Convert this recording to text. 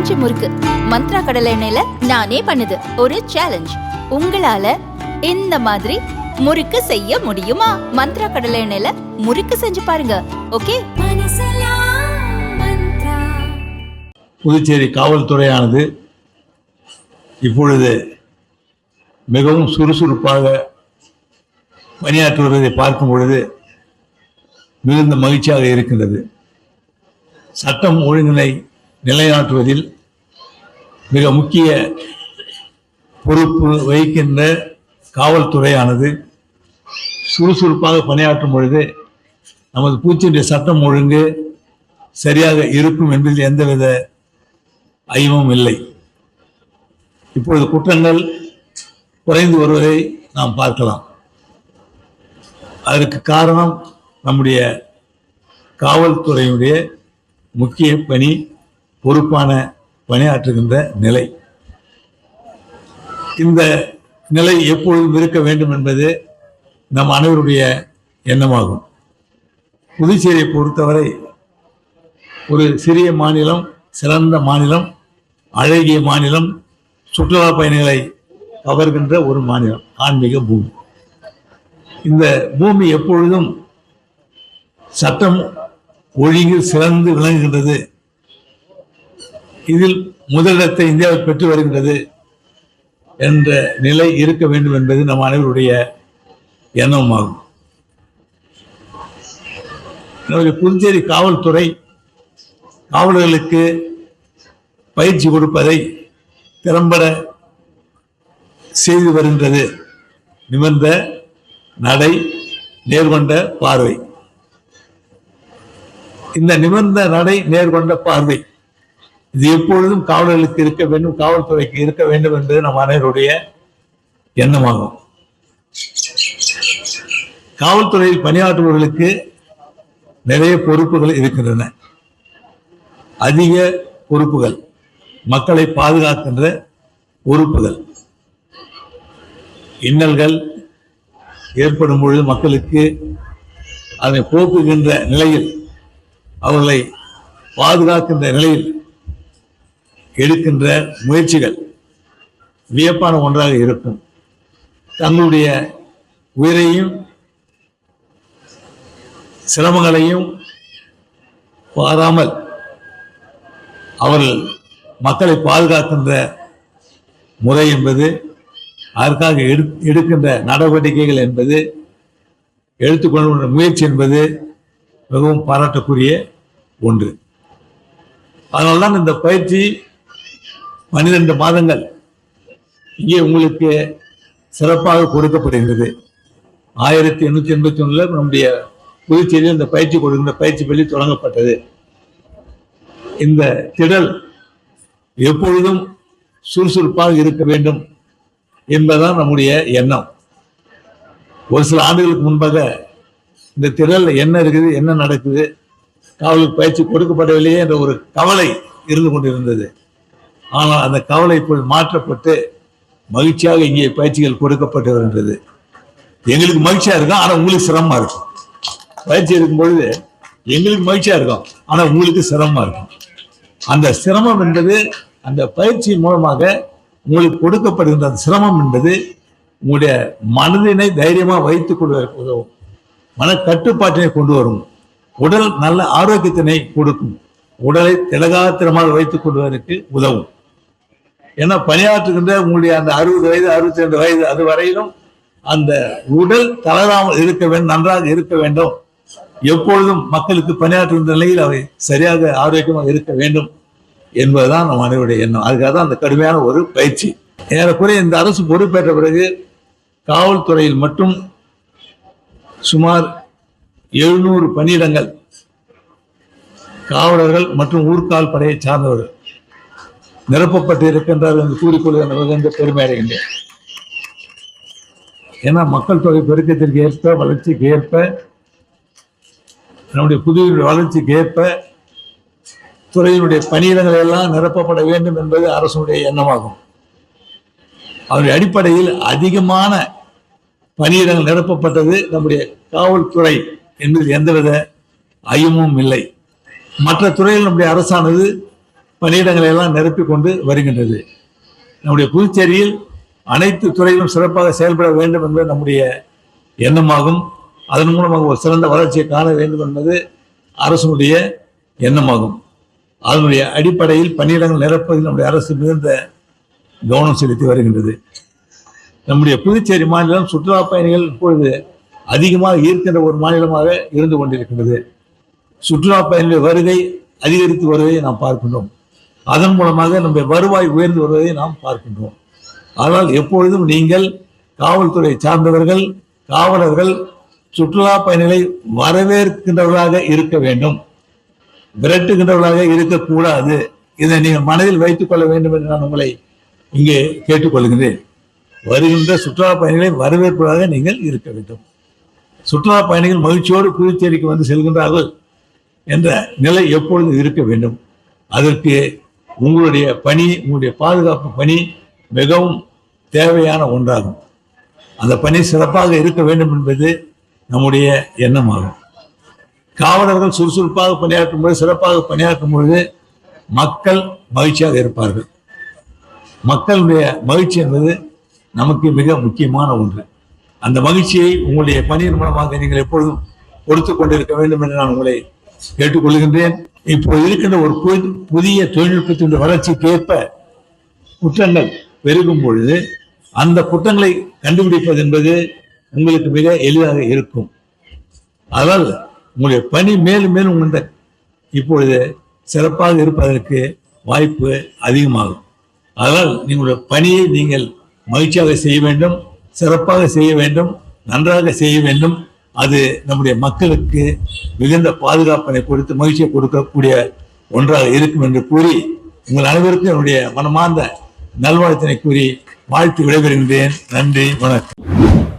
பஞ்சு முறுக்கு மந்த்ரா கடலை எண்ணெயில நானே பண்ணுது ஒரு சேலஞ்ச். உங்களால இந்த மாதிரி முறுக்கு செய்ய முடியுமா? மந்த்ரா கடலை எண்ணெயில முறுக்கு செஞ்சு பாருங்க. ஓகே. புதுச்சேரி காவல்துறையானது இப்பொழுது மிகவும் சுறுசுறுப்பாக பணியாற்றுவதை பார்க்கும் பொழுது மிகுந்த மகிழ்ச்சியாக இருக்கின்றது. சட்டம் ஒழுங்கினை நிலைநாட்டுவதில் மிக முக்கிய பொறுப்பு வகிக்கின்ற காவல்துறையானது சுறுசுறுப்பாக பணியாற்றும் பொழுது நமது பூச்சியுடைய சட்டம் ஒழுங்கு சரியாக இருக்கும் என்பதில் எந்தவித ஐயமும் இல்லை. இப்பொழுது குற்றங்கள் குறைந்து வருவதை நாம் பார்க்கலாம். அதற்கு காரணம் நம்முடைய காவல்துறையினுடைய முக்கிய பணி, பொறுப்பான பணியாற்றுகின்ற நிலை. இந்த நிலை எப்பொழுதும் இருக்க வேண்டும் என்பது நம் அனைவருடைய எண்ணமாகும். புதுச்சேரியை பொறுத்தவரை ஒரு சிறிய மாநிலம், சிறந்த மாநிலம், அழகிய மாநிலம், சுற்றுலா பயணிகளை கவர்கின்ற ஒரு மாநிலம், ஆன்மீக பூமி. இந்த பூமி எப்பொழுதும் சட்டம் ஒழுங்கில் சிறந்து விளங்குகின்றது. இதில் முதலிடத்தை இந்தியாவில் பெற்று வருகின்றது என்ற நிலை இருக்க வேண்டும் என்பது நம் அனைவருடைய எண்ணமாகும். நம்முடைய புதுச்சேரி காவல்துறை காவலர்களுக்கு பயிற்சி கொடுப்பதை திறம்பட செய்து வருகின்றது. நிமிர்ந்த நடை, நேர்கொண்ட பார்வை. இந்த நிமிர்ந்த நடை, நேர்கொண்ட பார்வை இது எப்பொழுதும் காவலர்களுக்கு இருக்க வேண்டும், காவல்துறைக்கு இருக்க வேண்டும் என்பது நம் அனைவருடைய எண்ணமாகும். காவல்துறையில் பணியாற்றுபவர்களுக்கு நிறைய பொறுப்புகள் இருக்கின்றன. அதிக பொறுப்புகள், மக்களை பாதுகாக்கின்ற பொறுப்புகள். இன்னல்கள் ஏற்படும் பொழுது மக்களுக்கு அதை போக்குகின்ற நிலையில், அவர்களை பாதுகாக்கின்ற நிலையில் எடுக்கின்ற முயற்சிகள் வியப்பான ஒன்றாக இருக்கும். தங்களுடைய உயிரையும் சிரமங்களையும் பாராமல் அவர்கள் மக்களை பாதுகாக்கின்ற முறை என்பது, அதற்காக எடுக்கின்ற நடவடிக்கைகள் என்பது, எடுத்துக்கொள்கின்ற முயற்சி என்பது மிகவும் பாராட்டக்கூடிய ஒன்று. அதனால்தான் இந்த பயிற்சி 12 மாதங்கள் இங்கே உங்களுக்கு சிறப்பாக கொடுக்கப்படுகின்றது. 1881 நம்முடைய புதுச்சேரியில் இந்த பயிற்சி கொடுக்கின்ற பயிற்சி பள்ளி தொடங்கப்பட்டது. இந்த திடல் எப்பொழுதும் சுறுசுறுப்பாக இருக்க வேண்டும் என்பதுதான் நம்முடைய எண்ணம். ஒரு சில ஆண்டுகளுக்கு முன்பாக இந்த திடல் என்ன இருக்குது, என்ன நடக்குது, காவலுக்கு பயிற்சி கொடுக்கப்படவில்லையே என்ற ஒரு கவலை இருந்து கொண்டிருந்தது. ஆனால் அந்த கவலை இப்போது மாற்றப்பட்டு மகிழ்ச்சியாக இங்கே பயிற்சிகள் கொடுக்கப்பட்டு வருகின்றது. எங்களுக்கு மகிழ்ச்சியா இருக்கும், ஆனால் உங்களுக்கு சிரமமா இருக்கும். பயிற்சி இருக்கும் பொழுது எங்களுக்கு மகிழ்ச்சியா இருக்கும், ஆனால் உங்களுக்கு சிரமமா இருக்கும். அந்த சிரமம் என்பது, அந்த பயிற்சியின் மூலமாக உங்களுக்கு கொடுக்கப்படுகின்ற அந்த சிரமம் என்பது உங்களுடைய மனதினை தைரியமாக வைத்துக் கொள்வதற்கு உதவும், மன கட்டுப்பாட்டினை கொண்டு வரும், உடல் நல்ல ஆரோக்கியத்தினை கொடுக்கும், உடலை திலகாத்திரமாக வைத்துக் கொள்வதற்கு உதவும். ஏன்னா பணியாற்றுகின்ற உங்களுடைய அந்த 60 வயது 62 வயது அது வரையிலும் அந்த உடல் தளராமல் இருக்க வேண்டும், நன்றாக இருக்க வேண்டும். எப்பொழுதும் மக்களுக்கு பணியாற்றுகின்ற நிலையில் அவை சரியாக ஆரோக்கியமாக இருக்க வேண்டும் என்பதுதான் நம் அனைவருடைய எண்ணம். அதுக்காக தான் அந்த கடுமையான ஒரு பயிற்சி. ஏறக்குறைய இந்த அரசு பொறுப்பேற்ற பிறகு காவல்துறையில் மட்டும் சுமார் 700 பணியிடங்கள் காவலர்கள் மற்றும் ஊர்காவல் படையை சார்ந்தவர்கள் நிரப்பப்பட்டு இருக்கின்றார்கள் என்று கூறிக்கொள்கின்ற பெருமை அடைகின்றேன். ஏன்னா மக்கள் தொகை பெருக்கத்திற்கு ஏற்ப, வளர்ச்சிக்கு ஏற்ப, நம்முடைய புதுவையுடைய வளர்ச்சிக்கு ஏற்ப துறையினுடைய பணியிடங்கள் எல்லாம் நிரப்பப்பட வேண்டும் என்பது அரசுடைய எண்ணமாகும். அதனுடைய அடிப்படையில் அதிகமான பணியிடங்கள் நிரப்பப்பட்டது நம்முடைய காவல்துறை என்பதில் எந்தவித ஐயமும் இல்லை. மற்ற துறையில் நம்முடைய அரசானது பணியிடங்களை எல்லாம் நிரப்பிக் கொண்டு வருகின்றது. நம்முடைய புதுச்சேரியில் அனைத்து துறையிலும் சிறப்பாக செயல்பட வேண்டும் என்பது நம்முடைய எண்ணமாகும். அதன் மூலமாக ஒரு சிறந்த வளர்ச்சியை காண வேண்டும் என்பது அரசுடைய எண்ணமாகும். அதனுடைய அடிப்படையில் பணியிடங்கள் நிரப்பதில் நம்முடைய அரசு மிகுந்த கவனம் செலுத்தி வருகின்றது. நம்முடைய புதுச்சேரி மாநிலம் சுற்றுலா பயணிகள் இப்பொழுது அதிகமாக ஈர்க்கின்ற ஒரு மாநிலமாக இருந்து கொண்டிருக்கின்றது. சுற்றுலா பயணிகள் வருகை அதிகரித்து வருவதை நாம் பார்க்கின்றோம். அதன் மூலமாக நம்முடைய வருவாய் உயர்ந்து வருவதை நாம் பார்க்கின்றோம். ஆனால் எப்பொழுதும் நீங்கள் காவல்துறை சார்ந்தவர்கள், காவலர்கள் சுற்றுலா பயணிகளை வரவேற்கின்றவர்களாக இருக்க வேண்டும், விரட்டுகின்றவர்களாக இருக்கக்கூடாது. இதை நீங்கள் மனதில் வைத்துக் கொள்ள வேண்டும் என்று நான் உங்களை இங்கே கேட்டுக்கொள்கின்றேன். வருகின்ற சுற்றுலா பயணிகளை வரவேற்பதாக நீங்கள் இருக்க வேண்டும். சுற்றுலா பயணிகள் மகிழ்ச்சியோடு புதுச்சேரிக்கு வந்து செல்கின்றார்கள் என்ற நிலை எப்பொழுதும் இருக்க வேண்டும். அதற்கு உங்களுடைய பணி, உங்களுடைய பாதுகாப்பு பணி மிகவும் தேவையான ஒன்றாகும். அந்த பணி சிறப்பாக இருக்க வேண்டும் என்பது நம்முடைய எண்ணமாகும். காவலர்கள் சுறுசுறுப்பாக பணியாற்றும் பொழுது, சிறப்பாக பணியாற்றும் பொழுது மக்கள் மகிழ்ச்சியாக இருப்பார்கள். மக்களுடைய மகிழ்ச்சி என்பது நமக்கு மிக முக்கியமான ஒன்று. அந்த மகிழ்ச்சியை உங்களுடைய பணியின் மூலமாக நீங்கள் எப்பொழுதும் கொடுத்து கொண்டிருக்க வேண்டும் என்று நான் உங்களை கேட்டுக்கொள்கின்றேன். இப்போது இருக்கின்ற ஒரு புதிய தொழில்நுட்பத்தின் வளர்ச்சிக்கு ஏற்ப குற்றங்கள் பெருகும் பொழுது அந்த குற்றங்களை கண்டுபிடிப்பது என்பது உங்களுக்கு மிக எளிதாக இருக்கும். அதனால் உங்களுடைய பணி மேலும் மேலும் இப்பொழுது சிறப்பாக இருப்பதற்கு வாய்ப்பு அதிகமாகும். அதனால் நீங்களுடைய பணியை நீங்கள் மகிழ்ச்சியாக செய்ய வேண்டும், சிறப்பாக செய்ய வேண்டும், நன்றாக செய்ய வேண்டும். அது நம்முடைய மக்களுக்கு மிகுந்த பாதுகாப்பினை கொடுத்து மகிழ்ச்சியை கொடுக்கக்கூடிய ஒன்றாக இருக்கும் என்று கூறி உங்கள் அனைவருக்கும் என்னுடைய மனமார்ந்த நல்வாழ்த்தினை கூறி வாழ்த்து விடைபெறுகின்றேன். நன்றி, வணக்கம்.